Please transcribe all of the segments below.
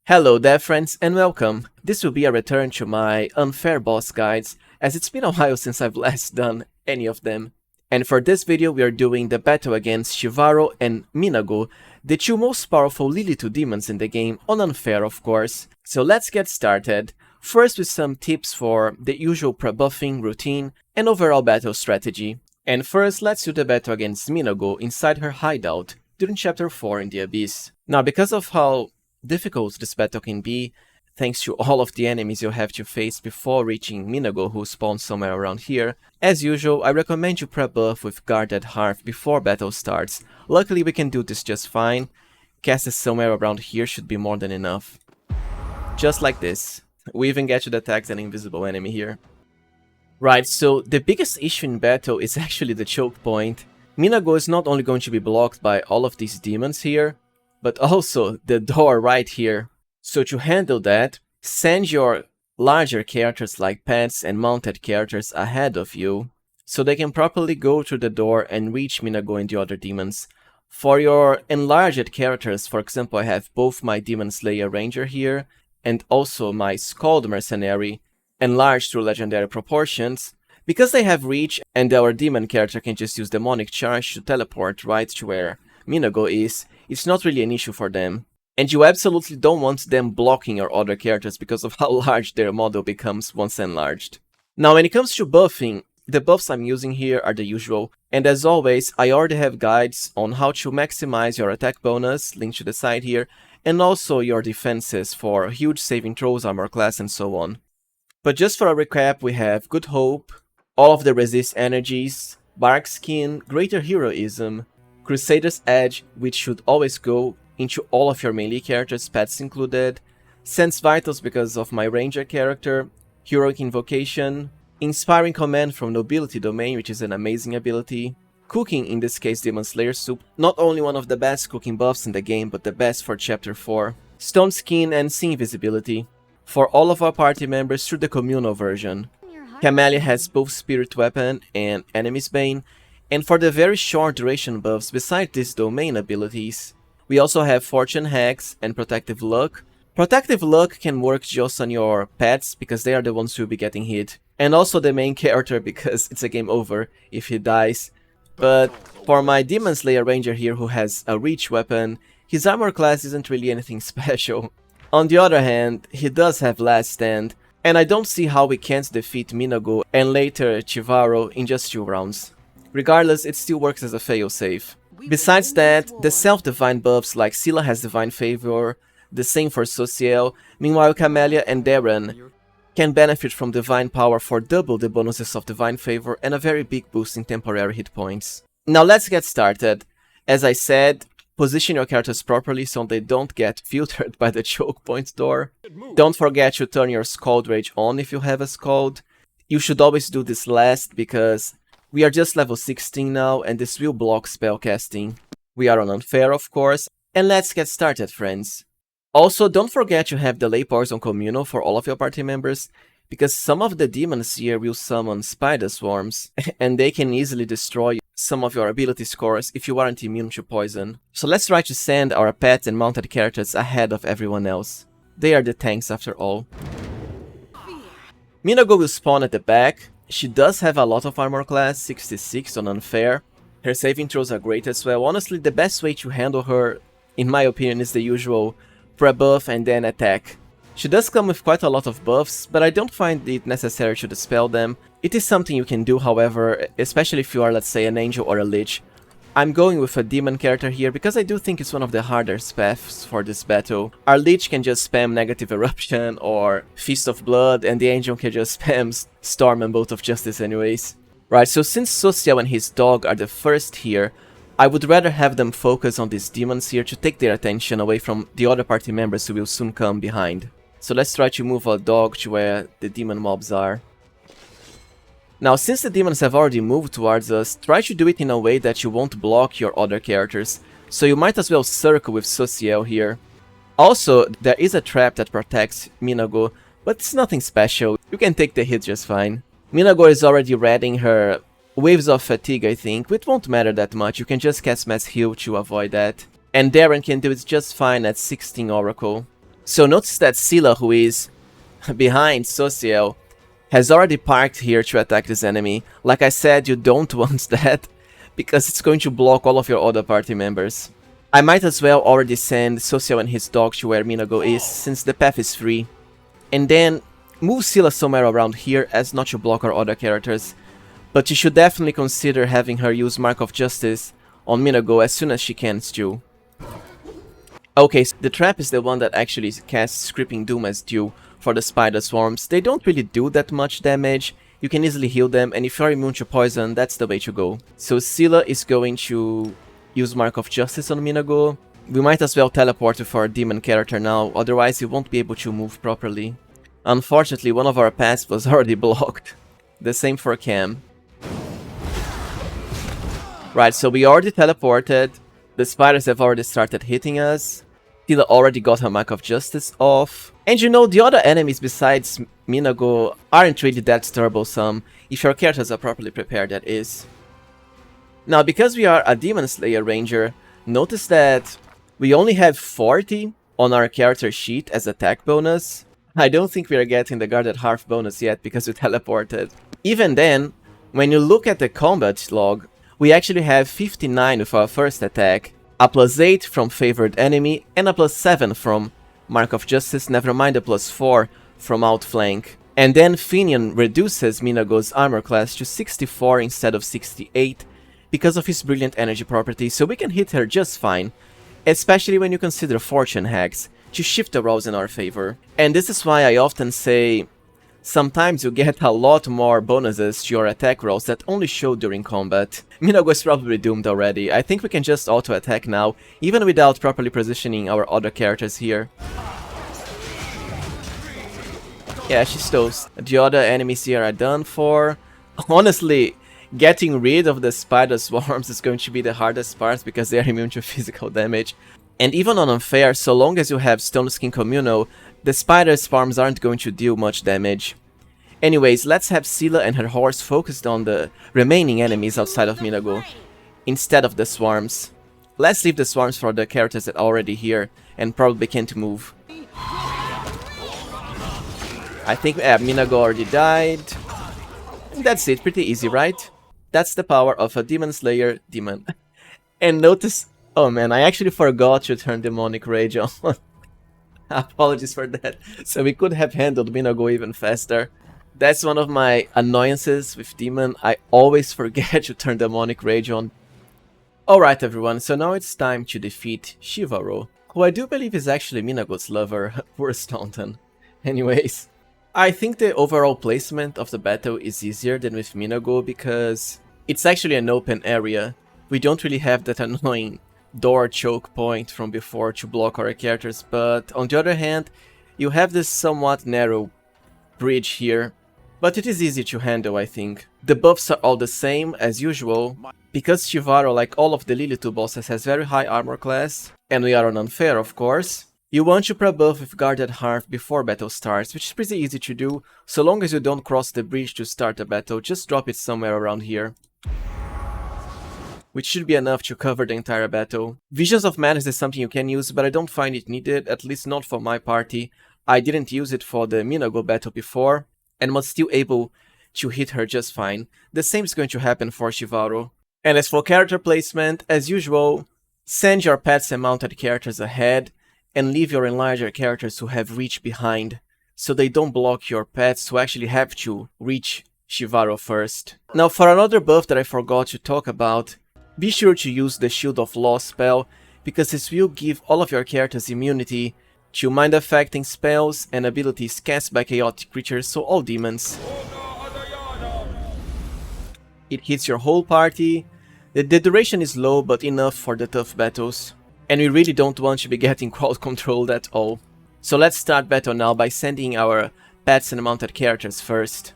Hello there friends and welcome. This will be a return to my unfair boss guides, as it's been a while since I've last done any of them. And for this video we are doing the battle against Chivarro and Minagho, the two most powerful LILITU demons in the game, on unfair of course. So let's get started, first with some tips for the usual prebuffing routine and overall battle strategy. And first let's do the battle against Minagho inside her hideout during chapter 4 in the Abyss. Now because of how difficult this battle can be, thanks to all of the enemies you'll have to face before reaching Minagho, who spawns somewhere around here. As usual, I recommend you prebuff with Guarded Hearth before battle starts. Luckily we can do this just fine. Cast it somewhere around here should be more than enough. Just like this. We even get to attack an invisible enemy here. Right, so the biggest issue in battle is actually the choke point. Minagho is not only going to be blocked by all of these demons here, but also the door right here. So to handle that, send your larger characters like pets and mounted characters ahead of you, so they can properly go through the door and reach Minagho and the other demons. For your enlarged characters, for example, I have both my Demon Slayer Ranger here, and also my SKALD Mercenary, enlarged through legendary proportions. Because they have reach, and our demon character can just use Demonic Charge to teleport right to where Minagho is, it's not really an issue for them. And you absolutely don't want them blocking your other characters because of how large their model becomes once enlarged. Now when it comes to buffing, the buffs I'm using here are the usual, and as always I already have guides on how to maximize your attack bonus, linked to the side here, and also your defenses for huge saving throws, armor class and so on. But just for a recap, we have Good Hope, all of the resist energies, Bark Skin, Greater Heroism, Crusader's Edge, which should always go into all of your melee characters, pets included, Sense Vitals because of my Ranger character, Heroic Invocation, Inspiring Command from Nobility Domain, which is an amazing ability, Cooking, in this case Demon Slayer Soup, not only one of the best cooking buffs in the game, but the best for chapter 4, Stone Skin and Sea Invisibility, for all of our party members through the communal version. CAVALIER has both Spirit Weapon and Enemy's Bane, and for the very short duration buffs beside these domain abilities, we also have Fortune Hacks and Protective Luck. Protective Luck can work just on your pets, because they are the ones who will be getting hit, and also the main character, because it's a game over if he dies. But for my Demon Slayer Ranger here, who has a reach weapon, his armor class isn't really anything special. On the other hand, he does have Last Stand, and I don't see how we can't defeat Minagho and later Chivarro in just 2 rounds. Regardless, it still works as a failsafe. Besides that, the self-divine buffs like SEELAH has Divine Favor, the same for Social. Meanwhile, CAVALIER and Darren can benefit from Divine Power for double the bonuses of Divine Favor and a very big boost in temporary hit points. Now let's get started. As I said, position your characters properly so they don't get filtered by the choke point door. Don't forget to turn your SKALD Rage on if you have a SKALD. You should always do this last because we are just level 16 now, and this will block spellcasting. We are on unfair, of course, and let's get started, friends. Also, don't forget to have delay powers on communal for all of your party members, because some of the demons here will summon spider swarms, and they can easily destroy some of your ability scores if you aren't immune to poison. So let's try to send our pets and mounted characters ahead of everyone else. They are the tanks after all. Minagho will spawn at the back. She does have a lot of armor class, 66 on unfair. Her saving throws are great as well. Honestly, the best way to handle her, in my opinion, is the usual prebuff and then attack. She does come with quite a lot of buffs, but I don't find it necessary to dispel them. It is something you can do, however, especially if you are, let's say, an angel or a lich. I'm going with a demon character here because I do think it's one of the hardest paths for this battle. Our lich can just spam Negative Eruption or Feast of Blood, and the angel can just spam Storm and Bolt of Justice anyways. Right, so since Social and his dog are the first here, I would rather have them focus on these demons here to take their attention away from the other party members who will soon come behind. So let's try to move our dog to where the demon mobs are. Now, since the demons have already moved towards us, try to do it in a way that you won't block your other characters, so you might as well circle with Social here. Also, there is a trap that protects Minagho, but it's nothing special, you can take the hit just fine. Minagho is already readying her Waves of Fatigue, I think, which won't matter that much, you can just cast Mass Heal to avoid that. And Darren can do it just fine at 16 Oracle. So notice that SEELAH, who is behind Social, has already parked here to attack this enemy. Like I said, you don't want that, because it's going to block all of your other party members. I might as well already send Social and his dog to where Minagho is, since the path is free. And then move SEELAH somewhere around here as not to block our other characters. But you should definitely consider having her use Mark of Justice on Minagho as soon as she can too. Okay, so the trap is the one that actually casts Creeping Doom as due for the spider swarms. They don't really do that much damage, you can easily heal them, and if you're immune to poison, that's the way to go. So SEELAH is going to use Mark of Justice on Minagho. We might as well teleport for our demon character now, otherwise we won't be able to move properly. Unfortunately, one of our paths was already blocked. The same for Cam. Right, so we already teleported. The spiders have already started hitting us. SEELAH already got her Mark of Justice off. And you know, the other enemies besides Minagho aren't really that troublesome, if your characters are properly prepared, that is. Now, because we are a Demon Slayer Ranger, notice that we only have 40 on our character sheet as attack bonus. I don't think we are getting the Guarded Hearth bonus yet because we teleported. Even then, when you look at the combat log, we actually have 59 with our first attack, a +8 from favored enemy, and a +7 from Mark of Justice, never mind a +4 from outflank. And then Finian reduces Minagho's armor class to 64 instead of 68 because of his brilliant energy property, so we can hit her just fine, especially when you consider fortune hacks to shift the rolls in our favor. And this is why I often say, sometimes you get a lot more bonuses to your attack rolls that only show during combat. Minagho is probably doomed already. I think we can just auto-attack now, even without properly positioning our other characters here. Yeah, she's toast. The other enemies here are done for. Honestly, getting rid of the spider swarms is going to be the hardest part because they are immune to physical damage. And even on unfair, so long as you have Stone Skin Communal, the spider swarms aren't going to deal much damage. Anyways, let's have SEELAH and her horse focused on the remaining enemies outside of Minagho, instead of the swarms. Let's leave the swarms for the characters that are already here and probably can't move. I think Minagho already died. That's it, pretty easy, right? That's the power of a Demon Slayer demon. And notice... Oh man, I actually forgot to turn Demonic Rage on. Apologies for that. So we could have handled Minagho even faster. That's one of my annoyances with Demon. I always forget to turn Demonic Rage on. Alright everyone, so now it's time to defeat Chivarro, who I do believe is actually Minagho's lover. Poor Staunton. Anyways, I think the overall placement of the battle is easier than with Minagho because it's actually an open area. We don't really have that annoying door choke point from before to block our characters, but on the other hand, you have this somewhat narrow bridge here, but it is easy to handle, I think. The buffs are all the same as usual, because Chivarro, like all of the LILITU bosses, has very high armor class, and we are on unfair, of course. You want to prebuff with Guarded Hearth before battle starts, which is pretty easy to do, so long as you don't cross the bridge to start the battle, just drop it somewhere around here, which should be enough to cover the entire battle. Visions of Madness is something you can use, but I don't find it needed, at least not for my party. I didn't use it for the Minagho battle before, and was still able to hit her just fine. The same is going to happen for Chivarro. And as for character placement, as usual, send your pets and mounted characters ahead, and leave your enlarger characters who have reach behind, so they don't block your pets who actually have to reach Chivarro first. Now for another buff that I forgot to talk about, be sure to use the Shield of Law spell, because this will give all of your characters immunity to mind-affecting spells and abilities cast by chaotic creatures, so all demons. It hits your whole party. The duration is low, but enough for the tough battles. And we really don't want to be getting crowd controlled at all. So let's start battle now by sending our pets and mounted characters first.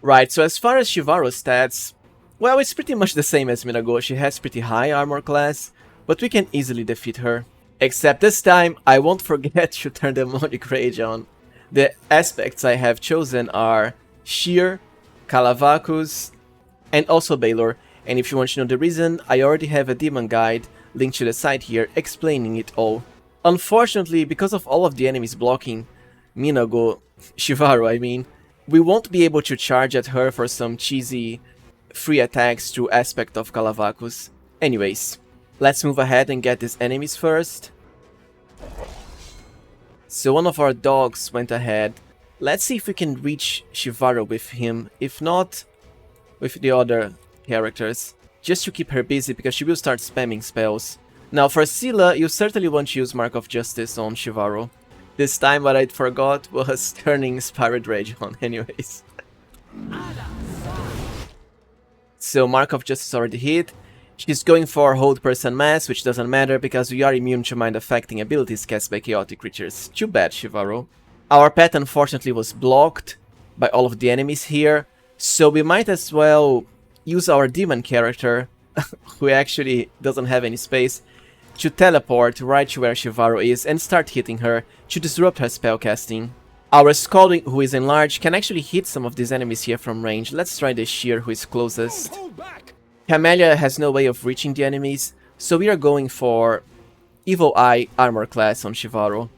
Right, so as far as Chivarro's stats, well, it's pretty much the same as Minagho. She has pretty high armor class, but we can easily defeat her. Except this time, I won't forget to turn Demonic Rage on. The aspects I have chosen are Sheer, Calavacus, and also Baylor. And if you want to know the reason, I already have a demon guide linked to the side here explaining it all. Unfortunately, because of all of the enemies blocking Minagho Chivarro, I mean, we won't be able to charge at her for some cheesy free attacks through Aspect of Calavacus. Anyways, let's move ahead and get these enemies first. So one of our dogs went ahead. Let's see if we can reach Chivarro with him, if not, with the other characters, just to keep her busy because she will start spamming spells. Now for SEELAH, you certainly want to use Mark of Justice on Chivarro. This time what I forgot was turning Spirit Rage on anyways. So Mark of Justice already hit. She's going for Hold Person Mass, which doesn't matter because we are immune to mind affecting abilities cast by chaotic creatures. Too bad, Chivarro. Our pet unfortunately was blocked by all of the enemies here, so we might as well use our demon character, who actually doesn't have any space, to teleport right to where Chivarro is and start hitting her to disrupt her spellcasting. Our SKALD, who is enlarged, can actually hit some of these enemies here from range. Let's try the Sheer, who is closest. CAVALIER has no way of reaching the enemies, so we are going for Evil Eye armor class on Chivarro.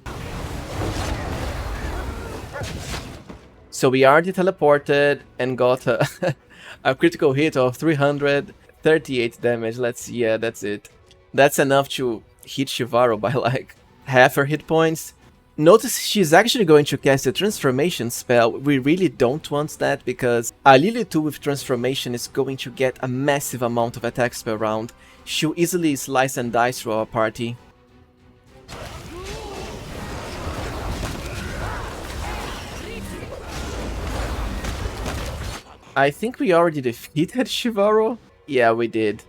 So we already teleported and got a critical hit of 338 damage. Let's see, yeah, that's it. That's enough to hit Chivarro by like half her hit points. Notice she's actually going to cast a transformation spell. We really don't want that because a LILITU with transformation is going to get a massive amount of attacks per round. She'll easily slice and dice through our party. I think we already defeated Chivarro. Yeah, we did.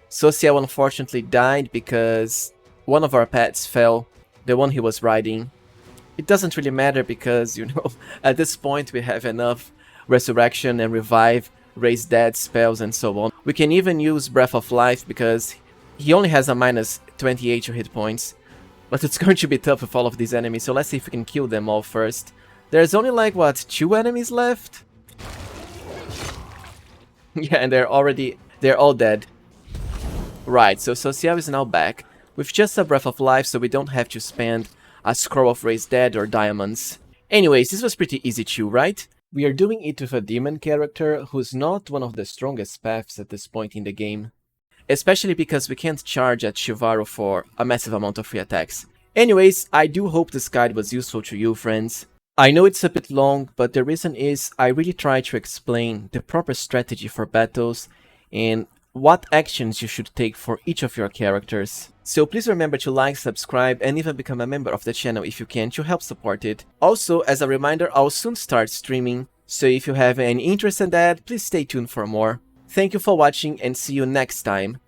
Social unfortunately died because one of our pets fell, the one he was riding. It doesn't really matter because, you know, at this point we have enough Resurrection and Revive, Raise Dead spells and so on. We can even use Breath of Life because he only has a minus 28 hit points. But it's going to be tough with all of these enemies, so let's see if we can kill them all first. There's only like, what, 2 enemies left? Yeah, and they're all dead. Right, so Social is now back, with just a Breath of Life, so we don't have to spend a Scroll of Raise Dead or Diamonds. Anyways, this was pretty easy too, right? We are doing it with a demon character who's not one of the strongest paths at this point in the game. Especially because we can't charge at Chivarro for a massive amount of free attacks. Anyways, I do hope this guide was useful to you, friends. I know it's a bit long, but the reason is I really try to explain the proper strategy for battles and what actions you should take for each of your characters. So please remember to like, subscribe, and even become a member of the channel if you can to help support it. Also, as a reminder, I'll soon start streaming, so if you have any interest in that, please stay tuned for more. Thank you for watching and see you next time.